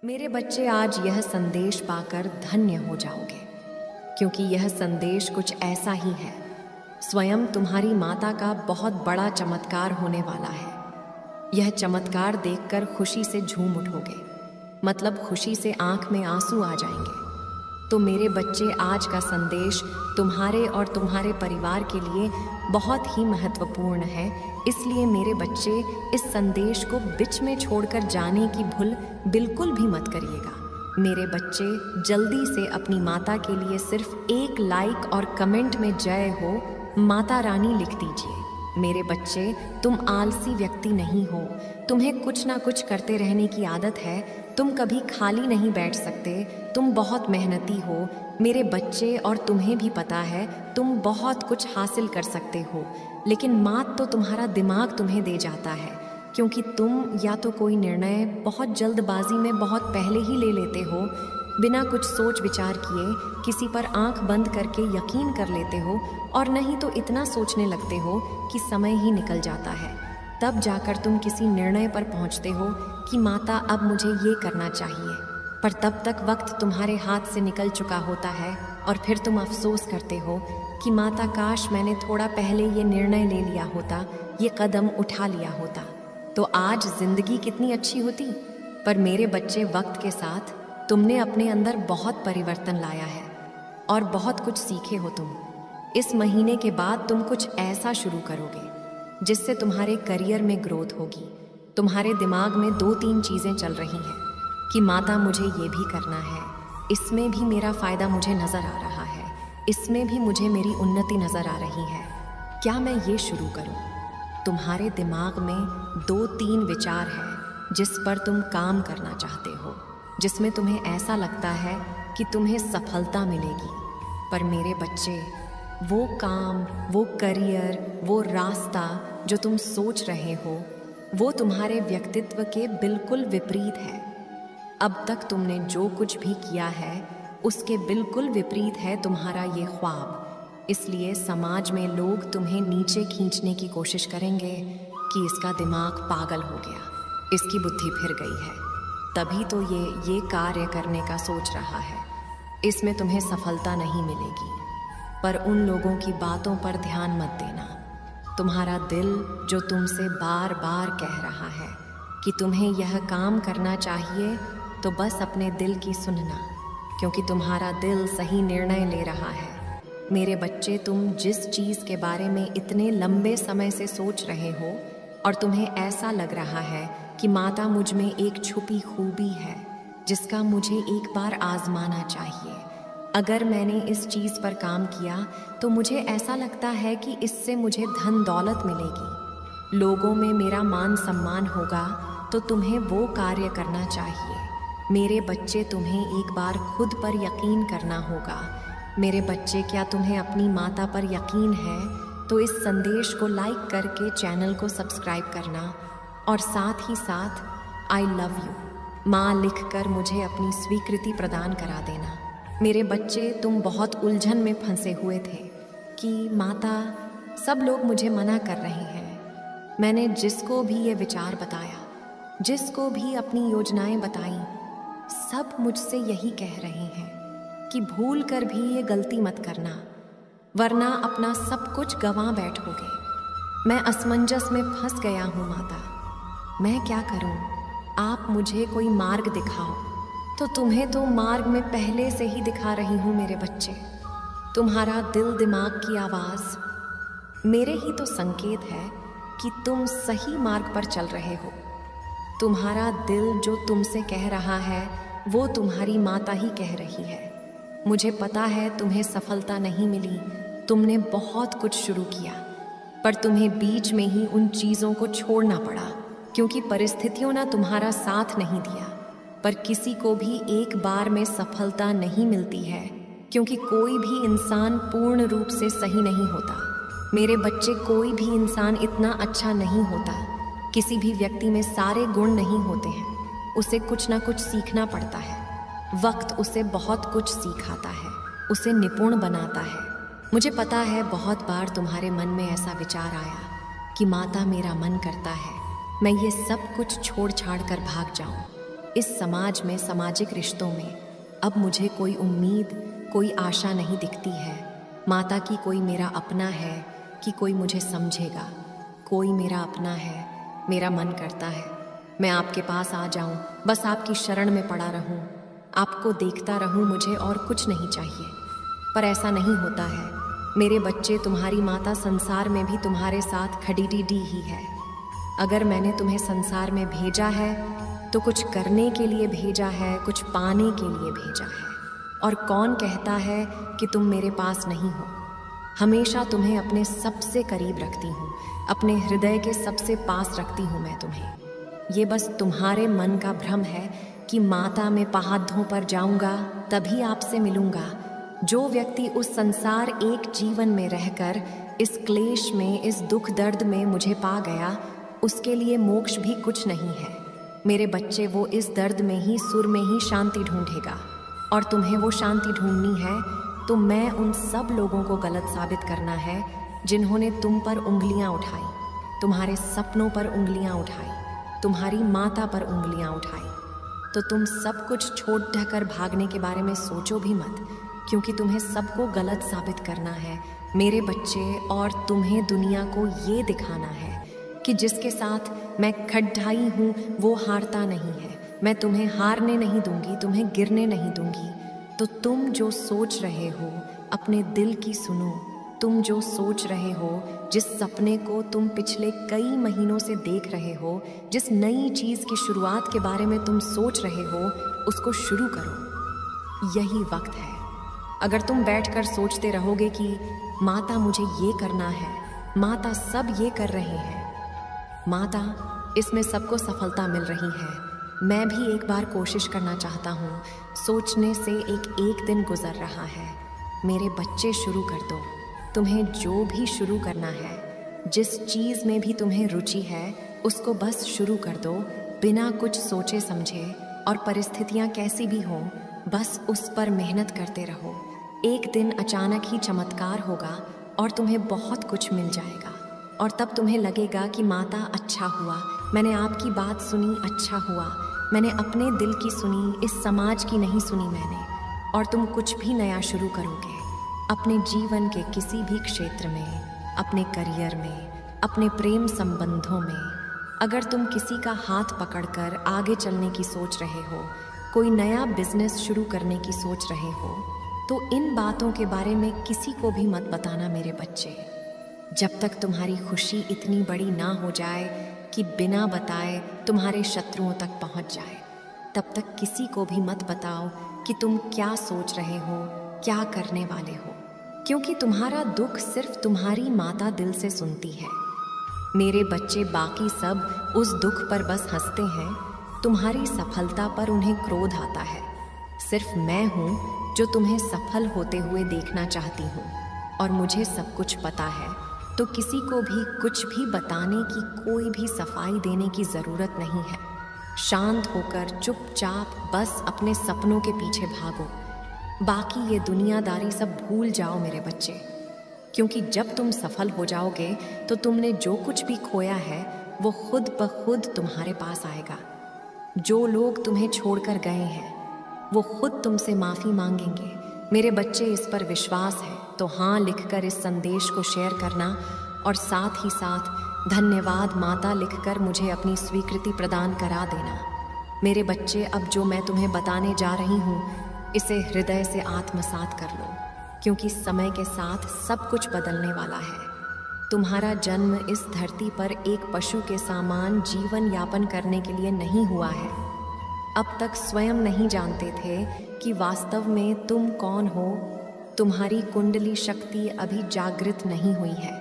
मेरे बच्चे, आज यह संदेश पाकर धन्य हो जाओगे, क्योंकि यह संदेश कुछ ऐसा ही है। स्वयं तुम्हारी माता का बहुत बड़ा चमत्कार होने वाला है। यह चमत्कार देखकर खुशी से झूम उठोगे, मतलब खुशी से आंख में आंसू आ जाएंगे। तो मेरे बच्चे, आज का संदेश तुम्हारे और तुम्हारे परिवार के लिए बहुत ही महत्वपूर्ण है। इसलिए मेरे बच्चे, इस संदेश को बीच में छोड़कर जाने की भूल बिल्कुल भी मत करिएगा। मेरे बच्चे, जल्दी से अपनी माता के लिए सिर्फ एक लाइक और कमेंट में जय हो माता रानी लिख दीजिए। मेरे बच्चे, तुम आलसी व्यक्ति नहीं हो, तुम्हें कुछ ना कुछ करते रहने की आदत है। तुम कभी खाली नहीं बैठ सकते, तुम बहुत मेहनती हो मेरे बच्चे, और तुम्हें भी पता है तुम बहुत कुछ हासिल कर सकते हो। लेकिन मात तो तुम्हारा दिमाग तुम्हें दे जाता है, क्योंकि तुम या तो कोई निर्णय बहुत जल्दबाजी में बहुत पहले ही ले लेते हो, बिना कुछ सोच विचार किए किसी पर आंख बंद करके यकीन कर लेते हो, और नहीं तो इतना सोचने लगते हो कि समय ही निकल जाता है। तब जाकर तुम किसी निर्णय पर पहुंचते हो कि माता, अब मुझे ये करना चाहिए। पर तब तक वक्त तुम्हारे हाथ से निकल चुका होता है, और फिर तुम अफसोस करते हो कि माता, काश मैंने थोड़ा पहले ये निर्णय ले लिया होता, ये कदम उठा लिया होता, तो आज जिंदगी कितनी अच्छी होती। पर मेरे बच्चे, वक्त के साथ तुमने अपने अंदर बहुत परिवर्तन लाया है और बहुत कुछ सीखे हो तुम। इस महीने के बाद तुम कुछ ऐसा शुरू करोगे जिससे तुम्हारे करियर में ग्रोथ होगी। तुम्हारे दिमाग में 2-3 चीज़ें चल रही हैं कि माता, मुझे ये भी करना है, इसमें भी मेरा फ़ायदा मुझे नज़र आ रहा है, इसमें भी मुझे मेरी उन्नति नज़र आ रही है, क्या मैं ये शुरू करूं? तुम्हारे दिमाग में 2-3 विचार हैं जिस पर तुम काम करना चाहते हो, जिसमें तुम्हें ऐसा लगता है कि तुम्हें सफलता मिलेगी। पर मेरे बच्चे, वो काम, वो करियर, वो रास्ता जो तुम सोच रहे हो, वो तुम्हारे व्यक्तित्व के बिल्कुल विपरीत है। अब तक तुमने जो कुछ भी किया है उसके बिल्कुल विपरीत है तुम्हारा ये ख्वाब। इसलिए समाज में लोग तुम्हें नीचे खींचने की कोशिश करेंगे कि इसका दिमाग पागल हो गया, इसकी बुद्धि फिर गई है, तभी तो ये कार्य करने का सोच रहा है, इसमें तुम्हें सफलता नहीं मिलेगी। पर उन लोगों की बातों पर ध्यान मत देना। तुम्हारा दिल जो तुमसे बार बार कह रहा है कि तुम्हें यह काम करना चाहिए, तो बस अपने दिल की सुनना, क्योंकि तुम्हारा दिल सही निर्णय ले रहा है। मेरे बच्चे, तुम जिस चीज़ के बारे में इतने लंबे समय से सोच रहे हो और तुम्हें ऐसा लग रहा है कि माता, मुझ में एक छुपी खूबी है जिसका मुझे एक बार आजमाना चाहिए, अगर मैंने इस चीज़ पर काम किया तो मुझे ऐसा लगता है कि इससे मुझे धन दौलत मिलेगी, लोगों में मेरा मान सम्मान होगा, तो तुम्हें वो कार्य करना चाहिए। मेरे बच्चे, तुम्हें एक बार खुद पर यकीन करना होगा। मेरे बच्चे, क्या तुम्हें अपनी माता पर यकीन है? तो इस संदेश को लाइक करके चैनल को सब्सक्राइब करना, और साथ ही साथ आई लव यू माँ लिखकर मुझे अपनी स्वीकृति प्रदान करा देना। मेरे बच्चे, तुम बहुत उलझन में फंसे हुए थे कि माता, सब लोग मुझे मना कर रहे हैं। मैंने जिसको भी ये विचार बताया, जिसको भी अपनी योजनाएं बताई, सब मुझसे यही कह रहे हैं कि भूल कर भी ये गलती मत करना, वरना अपना सब कुछ गंवा बैठोगे। मैं असमंजस में फंस गया हूँ माता, मैं क्या करूँ? आप मुझे कोई मार्ग दिखाओ। तो तुम्हें तो मार्ग में पहले से ही दिखा रही हूँ मेरे बच्चे। तुम्हारा दिल दिमाग की आवाज़ मेरे ही तो संकेत है कि तुम सही मार्ग पर चल रहे हो। तुम्हारा दिल जो तुमसे कह रहा है वो तुम्हारी माता ही कह रही है। मुझे पता है तुम्हें सफलता नहीं मिली, तुमने बहुत कुछ शुरू किया, पर तुम्हें बीच में ही उन चीज़ों को छोड़ना पड़ा, क्योंकि परिस्थितियों ने तुम्हारा साथ नहीं दिया। पर किसी को भी एक बार में सफलता नहीं मिलती है, क्योंकि कोई भी इंसान पूर्ण रूप से सही नहीं होता। मेरे बच्चे, कोई भी इंसान इतना अच्छा नहीं होता। किसी भी व्यक्ति में सारे गुण नहीं होते हैं, उसे कुछ ना कुछ सीखना पड़ता है। वक्त उसे बहुत कुछ सिखाता है, उसे निपुण बनाता है। मुझे पता है बहुत बार तुम्हारे मन में ऐसा विचार आया कि माता, मेरा मन करता है मैं ये सब कुछ छोड़ छाड़ कर भाग जाऊं, इस समाज में, सामाजिक रिश्तों में अब मुझे कोई उम्मीद, कोई आशा नहीं दिखती है। माता की कोई मेरा अपना है कि कोई मुझे समझेगा, कोई मेरा अपना है। मेरा मन करता है मैं आपके पास आ जाऊं, बस आपकी शरण में पड़ा रहूं, आपको देखता रहूं, मुझे और कुछ नहीं चाहिए। पर ऐसा नहीं होता है मेरे बच्चे। तुम्हारी माता संसार में भी तुम्हारे साथ खड़ीडी ही है। अगर मैंने तुम्हें संसार में भेजा है तो कुछ करने के लिए भेजा है, कुछ पाने के लिए भेजा है। और कौन कहता है कि तुम मेरे पास नहीं हो? हमेशा तुम्हें अपने सबसे करीब रखती हूँ, अपने हृदय के सबसे पास रखती हूँ मैं तुम्हें। ये बस तुम्हारे मन का भ्रम है कि माता में पहाड़ों पर जाऊंगा तभी आपसे मिलूंगा। जो व्यक्ति उस संसार एक जीवन में रहकर इस क्लेश में, इस दुख दर्द में मुझे पा गया, उसके लिए मोक्ष भी कुछ नहीं है। मेरे बच्चे, वो इस दर्द में ही, सुर में ही शांति ढूंढेगा। और तुम्हें वो शांति ढूंढनी है तो मैं उन सब लोगों को गलत साबित करना है जिन्होंने तुम पर उंगलियां उठाई, तुम्हारे सपनों पर उंगलियां उठाई, तुम्हारी माता पर उंगलियां उठाई। तो तुम सब कुछ छोड़ ढकर भागने के बारे में सोचो भी मत, क्योंकि तुम्हें सबको गलत साबित करना है मेरे बच्चे। और तुम्हें दुनिया को ये दिखाना है कि जिसके साथ मैं खड्डाई हूँ वो हारता नहीं है। मैं तुम्हें हारने नहीं दूंगी, तुम्हें गिरने नहीं दूंगी। तो तुम जो सोच रहे हो अपने दिल की सुनो। तुम जो सोच रहे हो, जिस सपने को तुम पिछले कई महीनों से देख रहे हो, जिस नई चीज़ की शुरुआत के बारे में तुम सोच रहे हो, उसको शुरू करो। यही वक्त है। अगर तुम बैठकर सोचते रहोगे कि माता मुझे ये करना है, माता सब ये कर रहे हैं, माता इसमें सबको सफलता मिल रही है, मैं भी एक बार कोशिश करना चाहता हूँ, सोचने से एक दिन गुजर रहा है। मेरे बच्चे, शुरू कर दो। तुम्हें जो भी शुरू करना है, जिस चीज़ में भी तुम्हें रुचि है, उसको बस शुरू कर दो, बिना कुछ सोचे समझे। और परिस्थितियाँ कैसी भी हों, बस उस पर मेहनत करते रहो। एक दिन अचानक ही चमत्कार होगा और तुम्हें बहुत कुछ मिल जाएगा। और तब तुम्हें लगेगा कि माता, अच्छा हुआ मैंने आपकी बात सुनी, अच्छा हुआ मैंने अपने दिल की सुनी, इस समाज की नहीं सुनी मैंने। और तुम कुछ भी नया शुरू करोगे अपने जीवन के किसी भी क्षेत्र में, अपने करियर में, अपने प्रेम संबंधों में। अगर तुम किसी का हाथ पकड़कर आगे चलने की सोच रहे हो, कोई नया बिजनेस शुरू करने की सोच रहे हो, तो इन बातों के बारे में किसी को भी मत बताना मेरे बच्चे। जब तक तुम्हारी खुशी इतनी बड़ी ना हो जाए कि बिना बताए तुम्हारे शत्रुओं तक पहुंच जाए, तब तक किसी को भी मत बताओ कि तुम क्या सोच रहे हो, क्या करने वाले हो, क्योंकि तुम्हारा दुख सिर्फ तुम्हारी माता दिल से सुनती है। मेरे बच्चे, बाकी सब उस दुख पर बस हंसते हैं, तुम्हारी सफलता पर उन्हें क्रोध आता है। सिर्फ मैं हूँ जो तुम्हें सफल होते हुए देखना चाहती हूँ, और मुझे सब कुछ पता है। तो किसी को भी कुछ भी बताने की, कोई भी सफाई देने की ज़रूरत नहीं है। शांत होकर चुपचाप बस अपने सपनों के पीछे भागो। बाकी ये दुनियादारी सब भूल जाओ मेरे बच्चे, क्योंकि जब तुम सफल हो जाओगे तो तुमने जो कुछ भी खोया है वो खुद ब खुद तुम्हारे पास आएगा। जो लोग तुम्हें छोड़कर गए हैं वो खुद तुमसे माफ़ी मांगेंगे। मेरे बच्चे, इस पर विश्वास है तो हाँ लिखकर इस संदेश को शेयर करना, और साथ ही साथ धन्यवाद माता लिखकर मुझे अपनी स्वीकृति प्रदान करा देना। मेरे बच्चे, अब जो मैं तुम्हें बताने जा रही हूँ, इसे हृदय से आत्मसात कर लो, क्योंकि समय के साथ सब कुछ बदलने वाला है। तुम्हारा जन्म इस धरती पर एक पशु के समान जीवन यापन करने के लिए नहीं हुआ है। अब तक स्वयं नहीं जानते थे कि वास्तव में तुम कौन हो। तुम्हारी कुंडली शक्ति अभी जागृत नहीं हुई है,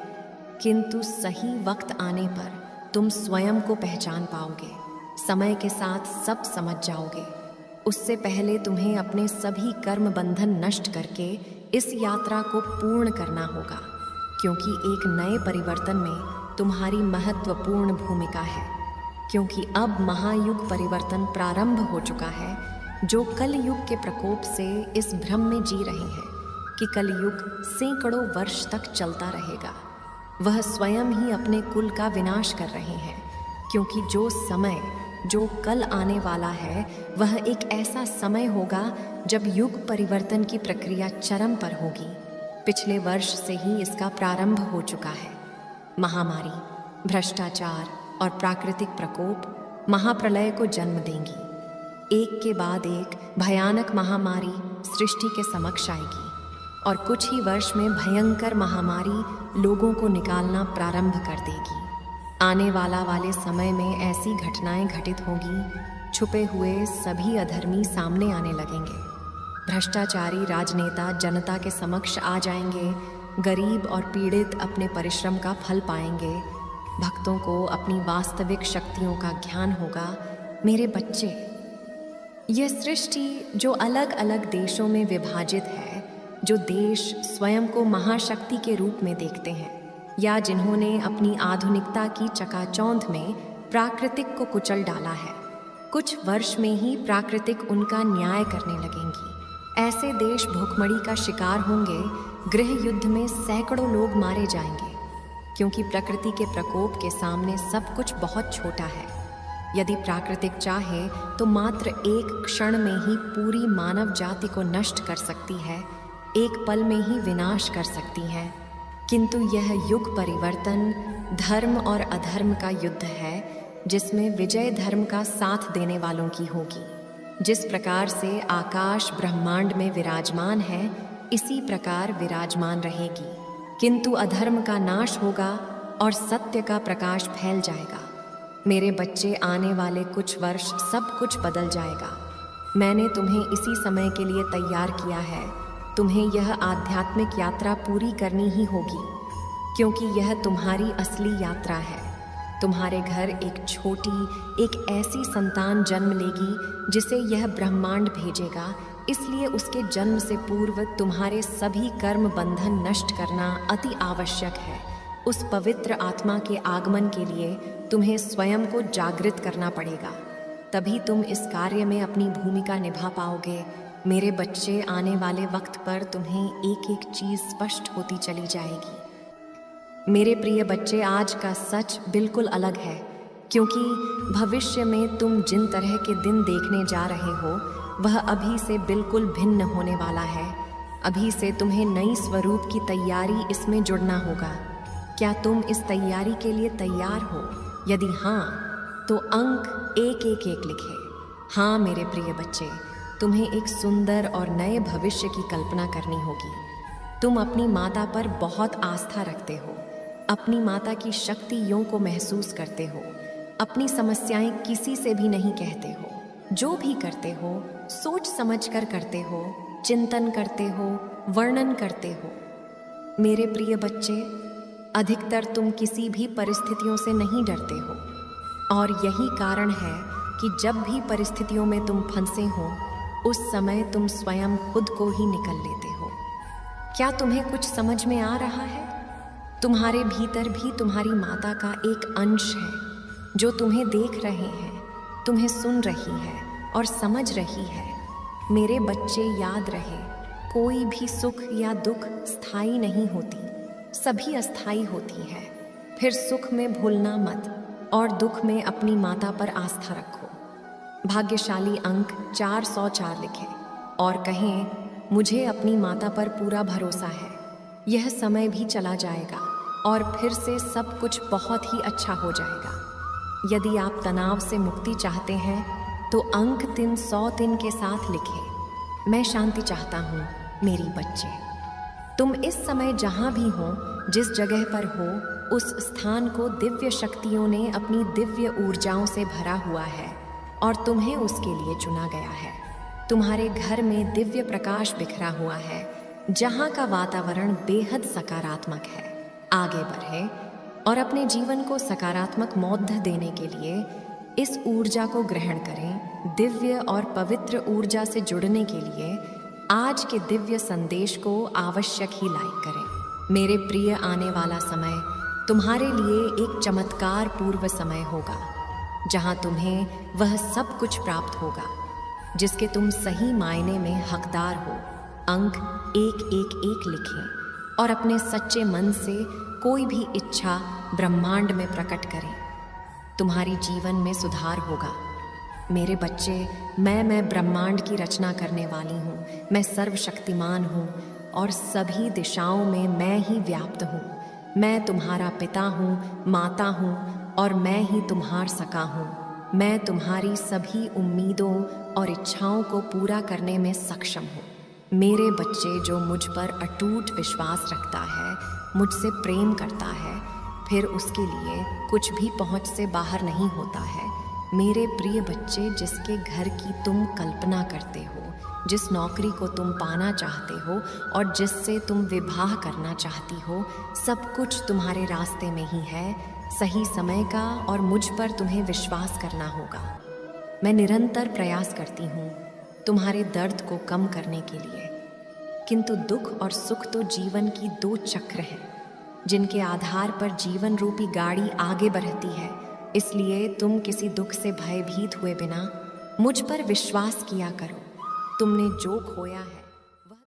किंतु सही वक्त आने पर तुम स्वयं को पहचान पाओगे। समय के साथ सब समझ जाओगे। उससे पहले तुम्हें अपने सभी कर्म बंधन नष्ट करके इस यात्रा को पूर्ण करना होगा, क्योंकि एक नए परिवर्तन में तुम्हारी महत्वपूर्ण भूमिका है। क्योंकि अब महायुग परिवर्तन प्रारंभ हो चुका है। जो कलयुग के प्रकोप से इस भ्रम में जी रहे हैं कि कलयुग सैकड़ों वर्ष तक चलता रहेगा, वह स्वयं ही अपने कुल का विनाश कर रहे हैं, क्योंकि जो समय जो कल आने वाला है वह एक ऐसा समय होगा जब युग परिवर्तन की प्रक्रिया चरम पर होगी। पिछले वर्ष से ही इसका प्रारंभ हो चुका है। महामारी, भ्रष्टाचार और प्राकृतिक प्रकोप महाप्रलय को जन्म देंगी। एक के बाद एक भयानक महामारी सृष्टि के समक्ष आएगी और कुछ ही वर्ष में भयंकर महामारी लोगों को निकालना प्रारंभ कर देगी। आने वाले समय में ऐसी घटनाएं घटित होंगी, छुपे हुए सभी अधर्मी सामने आने लगेंगे। भ्रष्टाचारी राजनेता जनता के समक्ष आ जाएंगे। गरीब और पीड़ित अपने परिश्रम का फल पाएंगे। भक्तों को अपनी वास्तविक शक्तियों का ज्ञान होगा। मेरे बच्चे, यह सृष्टि जो अलग अलग देशों में विभाजित है, जो देश स्वयं को महाशक्ति के रूप में देखते हैं या जिन्होंने अपनी आधुनिकता की चकाचौंध में प्राकृतिक को कुचल डाला है, कुछ वर्ष में ही प्राकृतिक उनका न्याय करने लगेंगी। ऐसे देश भूखमरी का शिकार होंगे। गृह युद्ध में सैकड़ों लोग मारे जाएंगे, क्योंकि प्रकृति के प्रकोप के सामने सब कुछ बहुत छोटा है। यदि प्राकृतिक चाहे तो मात्र एक क्षण में ही पूरी मानव जाति को नष्ट कर सकती है, एक पल में ही विनाश कर सकती है। किंतु यह युग परिवर्तन धर्म और अधर्म का युद्ध है, जिसमें विजय धर्म का साथ देने वालों की होगी। जिस प्रकार से आकाश ब्रह्मांड में विराजमान है, इसी प्रकार विराजमान रहेगी। किंतु अधर्म का नाश होगा और सत्य का प्रकाश फैल जाएगा। मेरे बच्चे, आने वाले कुछ वर्ष सब कुछ बदल जाएगा। मैंने तुम्हें इसी समय के लिए तैयार किया है। तुम्हें यह आध्यात्मिक यात्रा पूरी करनी ही होगी, क्योंकि यह तुम्हारी असली यात्रा है। तुम्हारे घर एक छोटी, एक ऐसी संतान जन्म लेगी जिसे यह ब्रह्मांड भेजेगा। इसलिए उसके जन्म से पूर्व तुम्हारे सभी कर्म बंधन नष्ट करना अति आवश्यक है। उस पवित्र आत्मा के आगमन के लिए तुम्हें स्वयं को जागृत करना पड़ेगा, तभी तुम इस कार्य में अपनी भूमिका निभा पाओगे। मेरे बच्चे, आने वाले वक्त पर तुम्हें एक एक चीज स्पष्ट होती चली जाएगी। मेरे प्रिय बच्चे, आज का सच बिल्कुल अलग है, क्योंकि भविष्य में तुम जिन तरह के दिन देखने जा रहे हो वह अभी से बिल्कुल भिन्न होने वाला है। अभी से तुम्हें नई स्वरूप की तैयारी इसमें जुड़ना होगा। क्या तुम इस तैयारी के लिए तैयार हो? यदि हाँ, तो अंक एक एक एक लिखे। हाँ मेरे प्रिय बच्चे, तुम्हें एक सुंदर और नए भविष्य की कल्पना करनी होगी। तुम अपनी माता पर बहुत आस्था रखते हो, अपनी माता की शक्तियों को महसूस करते हो, अपनी समस्याएं किसी से भी नहीं कहते हो। जो भी करते हो सोच समझ कर करते हो, चिंतन करते हो, वर्णन करते हो। मेरे प्रिय बच्चे, अधिकतर तुम किसी भी परिस्थितियों से नहीं डरते हो, और यही कारण है कि जब भी परिस्थितियों में तुम फंसे हो उस समय तुम स्वयं खुद को ही निकल लेते हो। क्या तुम्हें कुछ समझ में आ रहा है? तुम्हारे भीतर भी तुम्हारी माता का एक अंश है जो तुम्हें देख रहे हैं, तुम्हें सुन रही है और समझ रही है। मेरे बच्चे, याद रहे, कोई भी सुख या दुख स्थायी नहीं होती, सभी अस्थायी होती है। फिर सुख में भूलना मत और दुख में अपनी माता पर आस्था रखो। भाग्यशाली अंक 404 लिखें और कहें, मुझे अपनी माता पर पूरा भरोसा है। यह समय भी चला जाएगा और फिर से सब कुछ बहुत ही अच्छा हो जाएगा। यदि आप तनाव से मुक्ति चाहते हैं तो अंक 303 के साथ लिखें, मैं शांति चाहता हूँ मेरी बच्चे। तुम इस समय जहाँ भी हो, जिस जगह पर हो, उस स्थान को दिव्य शक्तियों ने अपनी दिव्य ऊर्जाओं से भरा हुआ है और तुम्हें उसके लिए चुना गया है। तुम्हारे घर में दिव्य प्रकाश बिखरा हुआ है, जहाँ का वातावरण बेहद सकारात्मक है। आगे बढ़े और अपने जीवन को सकारात्मक मौध देने के लिए इस ऊर्जा को ग्रहण करें। दिव्य और पवित्र ऊर्जा से जुड़ने के लिए आज के दिव्य संदेश को आवश्यक ही लाइक करें। मेरे प्रिय, आने वाला समय तुम्हारे लिए एक चमत्कार पूर्व समय होगा, जहां तुम्हें वह सब कुछ प्राप्त होगा जिसके तुम सही मायने में हकदार हो। अंक 111 लिखें और अपने सच्चे मन से कोई भी इच्छा ब्रह्मांड में प्रकट करें। तुम्हारी जीवन में सुधार होगा। मेरे बच्चे, मैं ब्रह्मांड की रचना करने वाली हूँ। मैं सर्वशक्तिमान हूँ और सभी दिशाओं में मैं ही व्याप्त हूँ। मैं तुम्हारा पिता हूँ, माता हूँ और मैं ही तुम्हार सका हूँ। मैं तुम्हारी सभी उम्मीदों और इच्छाओं को पूरा करने में सक्षम हूँ। मेरे बच्चे, जो मुझ पर अटूट विश्वास रखता है, मुझसे प्रेम करता है, फिर उसके लिए कुछ भी पहुँच से बाहर नहीं होता है। मेरे प्रिय बच्चे, जिसके घर की तुम कल्पना करते हो, जिस नौकरी को तुम पाना चाहते हो और जिससे तुम विवाह करना चाहती हो, सब कुछ तुम्हारे रास्ते में ही है। सही समय का और मुझ पर तुम्हें विश्वास करना होगा। मैं निरंतर प्रयास करती हूँ तुम्हारे दर्द को कम करने के लिए, किंतु दुख और सुख तो जीवन की दो चक्र हैं जिनके आधार पर जीवन रूपी गाड़ी आगे बढ़ती है। इसलिए तुम किसी दुख से भयभीत हुए बिना मुझ पर विश्वास किया करो। तुमने जो खोया है